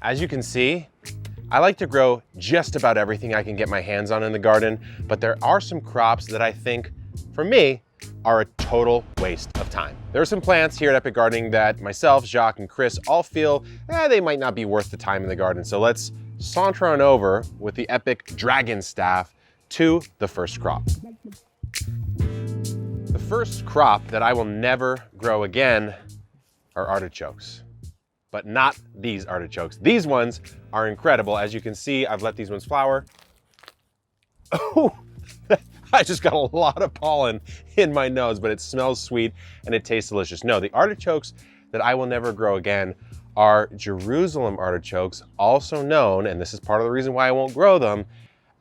As you can see, I like to grow just about everything I can get my hands on in the garden, but there are some crops that I think, for me, are a total waste of time. There are some plants here at Epic Gardening that myself, Jacques, and Chris all feel they might not be worth the time in the garden. So let's saunter on over with the Epic Dragon staff to the first crop. The first crop that I will never grow again are artichokes, but not these artichokes. These ones are incredible. As you can see, I've let these ones flower. Oh, I just got a lot of pollen in my nose, but it smells sweet and it tastes delicious. No, the artichokes that I will never grow again are Jerusalem artichokes, also known, and this is part of the reason why I won't grow them,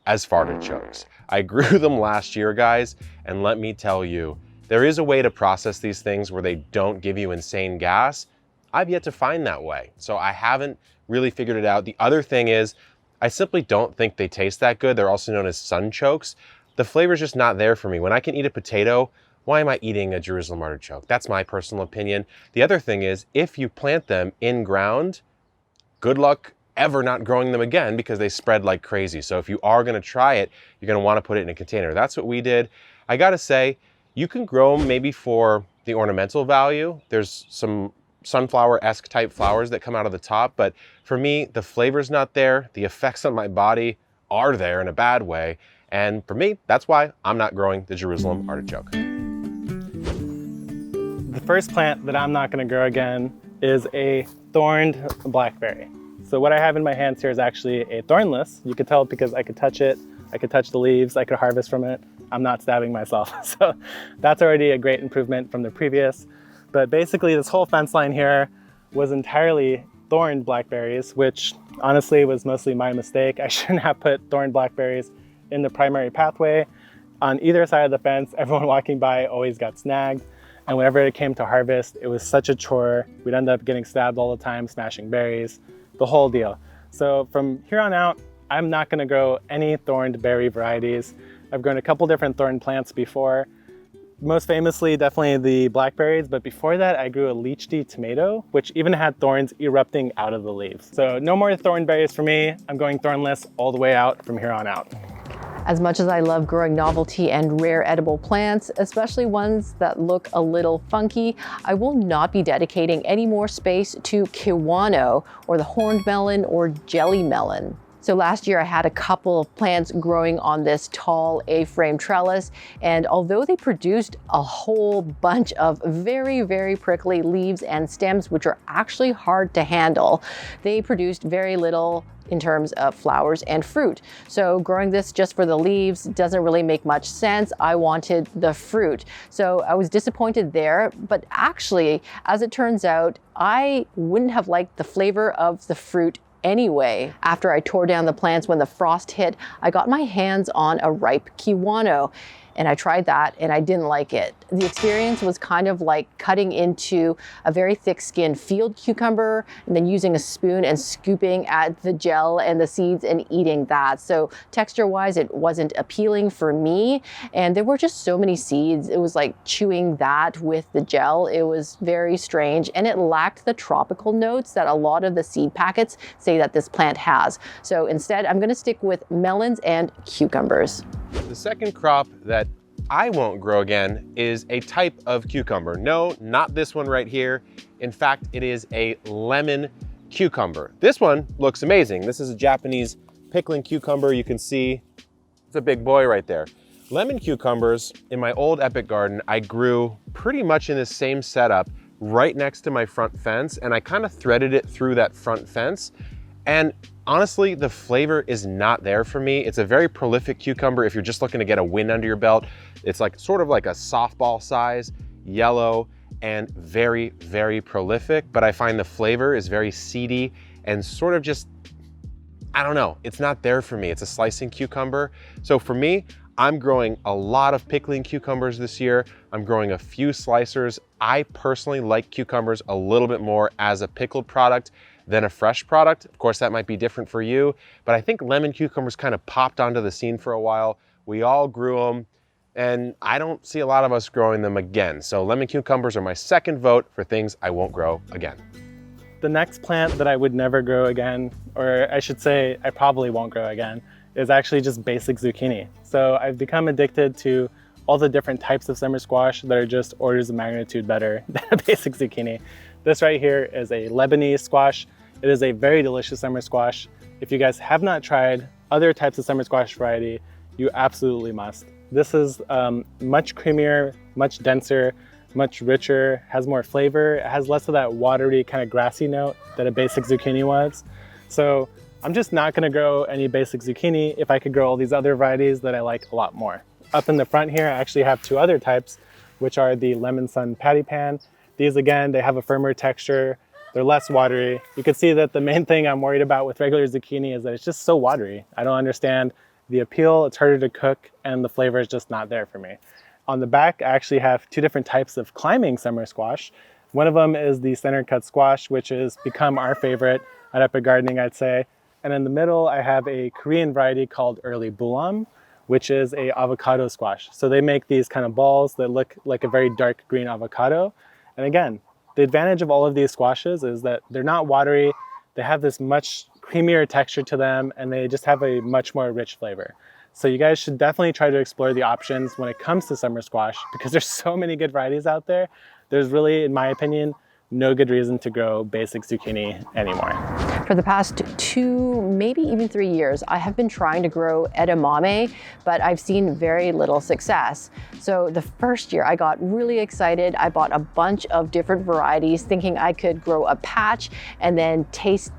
as fartichokes. I grew them last year, guys, and let me tell you, there is a way to process these things where they don't give you insane gas. I've yet to find that way, so I haven't really figured it out. The other thing is, I simply don't think they taste that good. They're also known as sunchokes. The flavor's just not there for me. When I can eat a potato, why am I eating a Jerusalem artichoke? That's my personal opinion. The other thing is, if you plant them in ground, good luck ever not growing them again because they spread like crazy. So if you are gonna try it, you're gonna wanna put it in a container. That's what we did. I gotta say, you can grow them maybe for the ornamental value. There's some sunflower-esque type flowers that come out of the top, but for me, the flavor's not there. The effects on my body are there in a bad way. And for me, that's why I'm not growing the Jerusalem artichoke. The first plant that I'm not gonna grow again is a thorned blackberry. So what I have in my hands here is actually a thornless. You could tell because I could touch it, I could touch the leaves, I could harvest from it. I'm not stabbing myself. So that's already a great improvement from the previous. But basically this whole fence line here was entirely thorned blackberries, which honestly was mostly my mistake. I shouldn't have put thorned blackberries in the primary pathway. On either side of the fence, everyone walking by always got snagged. And whenever it came to harvest, it was such a chore. We'd end up getting stabbed all the time, smashing berries, the whole deal. So from here on out, I'm not gonna grow any thorned berry varieties. I've grown a couple different thorned plants before. Most famously, definitely the blackberries, but before that, I grew a lychee tomato, which even had thorns erupting out of the leaves. So no more thorned berries for me. I'm going thornless all the way out from here on out. As much as I love growing novelty and rare edible plants, especially ones that look a little funky, I will not be dedicating any more space to Kiwano or the horned melon or jelly melon. So last year I had a couple of plants growing on this tall A-frame trellis, and although they produced a whole bunch of very, very prickly leaves and stems, which are actually hard to handle, they produced very little in terms of flowers and fruit. So growing this just for the leaves doesn't really make much sense. I wanted the fruit. So I was disappointed there, but actually, as it turns out, I wouldn't have liked the flavor of the fruit anyway. After I tore down the plants when the frost hit, I got my hands on a ripe Kiwano, and I tried that and I didn't like it. The experience was kind of like cutting into a very thick-skinned field cucumber and then using a spoon and scooping at the gel and the seeds and eating that. So texture-wise, it wasn't appealing for me. And there were just so many seeds. It was like chewing that with the gel. It was very strange, and it lacked the tropical notes that a lot of the seed packets say that this plant has. So instead, I'm gonna stick with melons and cucumbers. The second crop that I won't grow again is a type of cucumber. No, not this one right here. In fact, it is a lemon cucumber. This one looks amazing. This is a Japanese pickling cucumber. You can see it's a big boy right there. Lemon cucumbers in my old Epic garden, I grew pretty much in the same setup right next to my front fence, and I kind of threaded it through that front fence. And honestly, the flavor is not there for me. It's a very prolific cucumber if you're just looking to get a win under your belt. It's like sort of like a softball size, yellow, and very, very prolific. But I find the flavor is very seedy and sort of just, I don't know, it's not there for me. It's a slicing cucumber. So for me, I'm growing a lot of pickling cucumbers this year. I'm growing a few slicers. I personally like cucumbers a little bit more as a pickled product than a fresh product. Of course, that might be different for you, but I think lemon cucumbers kind of popped onto the scene for a while. We all grew them, and I don't see a lot of us growing them again. So lemon cucumbers are my second vote for things I won't grow again. The next plant that I would never grow again, or I should say I probably won't grow again, is actually just basic zucchini. So I've become addicted to all the different types of summer squash that are just orders of magnitude better than a basic zucchini. This right here is a Lebanese squash. It is a very delicious summer squash. If you guys have not tried other types of summer squash variety, you absolutely must. This is much creamier, much denser, much richer, has more flavor. It has less of that watery kind of grassy note that a basic zucchini was. So I'm just not gonna grow any basic zucchini if I could grow all these other varieties that I like a lot more. Up in the front here, I actually have two other types, which are the Lemon Sun Patty Pan. These again, they have a firmer texture. They're less watery. You can see that the main thing I'm worried about with regular zucchini is that it's just so watery. I don't understand the appeal, it's harder to cook, and the flavor is just not there for me. On the back, I actually have two different types of climbing summer squash. One of them is the center cut squash, which has become our favorite at Epic Gardening, I'd say. And in the middle, I have a Korean variety called Early Bulam, which is a avocado squash. So they make these kind of balls that look like a very dark green avocado. And again, the advantage of all of these squashes is that they're not watery, they have this much creamier texture to them, and they just have a much more rich flavor. So you guys should definitely try to explore the options when it comes to summer squash, because there's so many good varieties out there. There's really, in my opinion, no good reason to grow basic zucchini anymore. For the past 2, maybe even 3 years, I have been trying to grow edamame, but I've seen very little success. So the first year I got really excited. I bought a bunch of different varieties thinking I could grow a patch and then test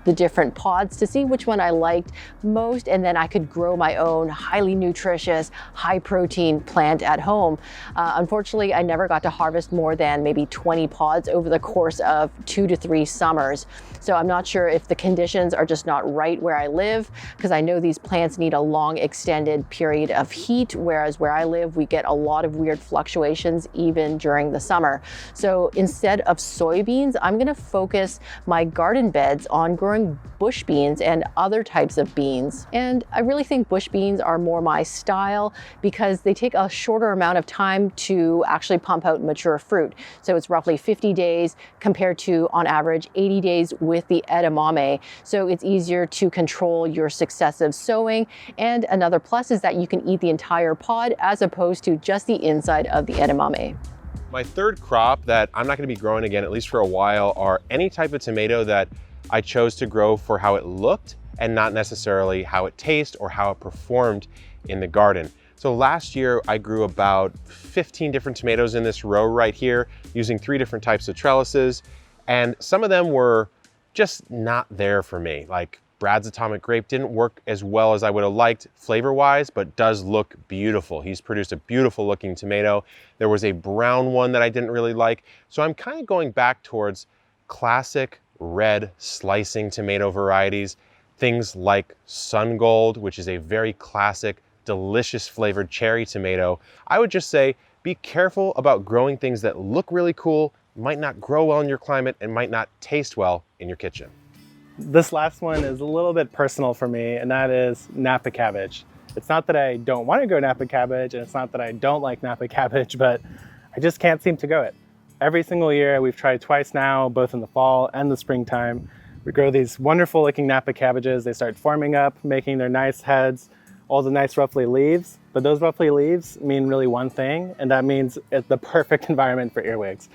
the different pods to see which one I liked most, and then I could grow my own highly nutritious, high protein plant at home. Unfortunately, I never got to harvest more than maybe 20 pods over the course of 2 to 3 summers. So I'm not sure if the conditions are just not right where I live, because I know these plants need a long extended period of heat, whereas where I live, we get a lot of weird fluctuations even during the summer. So instead of soybeans, I'm gonna focus my garden beds on growing bush beans and other types of beans. And I really think bush beans are more my style because they take a shorter amount of time to actually pump out mature fruit. So it's roughly 50 days compared to, on average, 80 days with the edamame. So it's easier to control your successive sowing. And another plus is that you can eat the entire pod as opposed to just the inside of the edamame. My third crop that I'm not gonna be growing again, at least for a while, are any type of tomato that I chose to grow for how it looked and not necessarily how it tasted or how it performed in the garden. So last year I grew about 15 different tomatoes in this row right here using 3 different types of trellises, and some of them were just not there for me. Like Brad's Atomic Grape didn't work as well as I would have liked flavor-wise, but does look beautiful. He's produced a beautiful looking tomato. There was a brown one that I didn't really like. So I'm kind of going back towards classic red slicing tomato varieties, things like Sun Gold, which is a very classic, delicious flavored cherry tomato. I would just say, be careful about growing things that look really cool, might not grow well in your climate, and might not taste well in your kitchen. This last one is a little bit personal for me, and that is Napa Cabbage. It's not that I don't want to grow Napa Cabbage, and it's not that I don't like Napa Cabbage, but I just can't seem to grow it. Every single year, we've tried twice now, both in the fall and the springtime. We grow these wonderful looking Napa cabbages. They start forming up, making their nice heads, all the nice ruffly leaves. But those ruffly leaves mean really one thing, and that means it's the perfect environment for earwigs.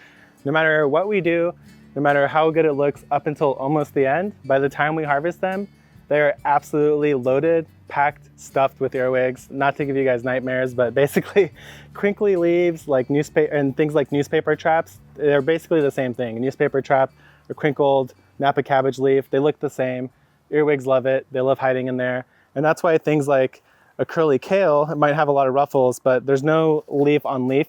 No matter what we do, no matter how good it looks up until almost the end, by the time we harvest them, they are absolutely loaded, packed, stuffed with earwigs. Not to give you guys nightmares, but basically crinkly leaves like newspaper and things like newspaper traps, they're basically the same thing. A newspaper trap, a crinkled Napa cabbage leaf, they look the same. Earwigs love it. They love hiding in there. And that's why things like a curly kale, it might have a lot of ruffles, but there's no leaf on leaf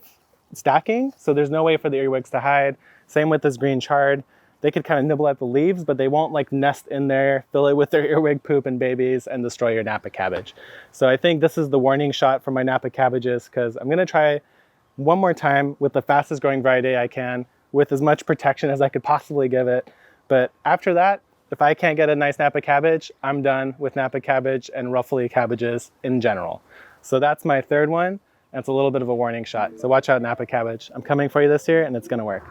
stacking, so there's no way for the earwigs to hide. Same with this green chard. They could kind of nibble at the leaves, but they won't like nest in there, fill it with their earwig poop and babies, and destroy your Napa cabbage. So I think this is the warning shot for my Napa cabbages, because I'm gonna try one more time with the fastest growing variety I can, with as much protection as I could possibly give it. But after that, if I can't get a nice Napa cabbage, I'm done with Napa cabbage and ruffly cabbages in general. So that's my third one. and it's a little bit of a warning shot. So watch out, Napa cabbage. I'm coming for you this year and it's gonna work.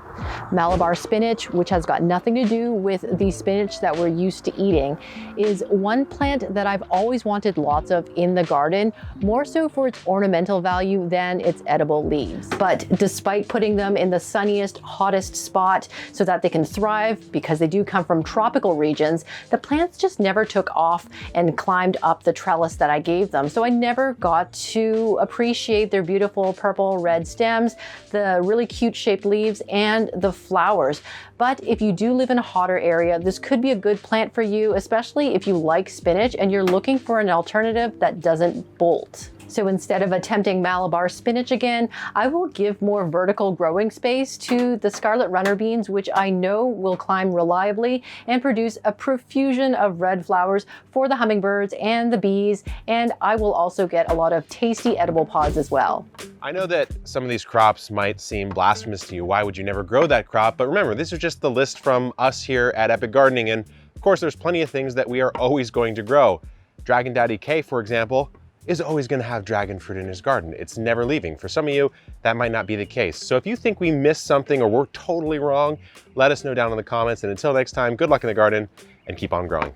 Malabar spinach, which has got nothing to do with the spinach that we're used to eating, is one plant that I've always wanted lots of in the garden, more so for its ornamental value than its edible leaves. But despite putting them in the sunniest, hottest spot so that they can thrive, because they do come from tropical regions, the plants just never took off and climbed up the trellis that I gave them. So I never got to appreciate their beautiful purple red stems, the really cute shaped leaves, and the flowers. But if you do live in a hotter area, this could be a good plant for you, especially if you like spinach and you're looking for an alternative that doesn't bolt. So instead of attempting Malabar spinach again, I will give more vertical growing space to the scarlet runner beans, which I know will climb reliably and produce a profusion of red flowers for the hummingbirds and the bees, and I will also get a lot of tasty edible pods as well. I know that some of these crops might seem blasphemous to you. Why would you never grow that crop? But remember, this is just the list from us here at Epic Gardening, and of course there's plenty of things that we are always going to grow. Dragon Daddy K, for example, is always going to have dragon fruit in his garden. It's never leaving. For some of you, that might not be the case. So if you think we missed something or we're totally wrong, let us know down in the comments. And until next time, good luck in the garden and keep on growing.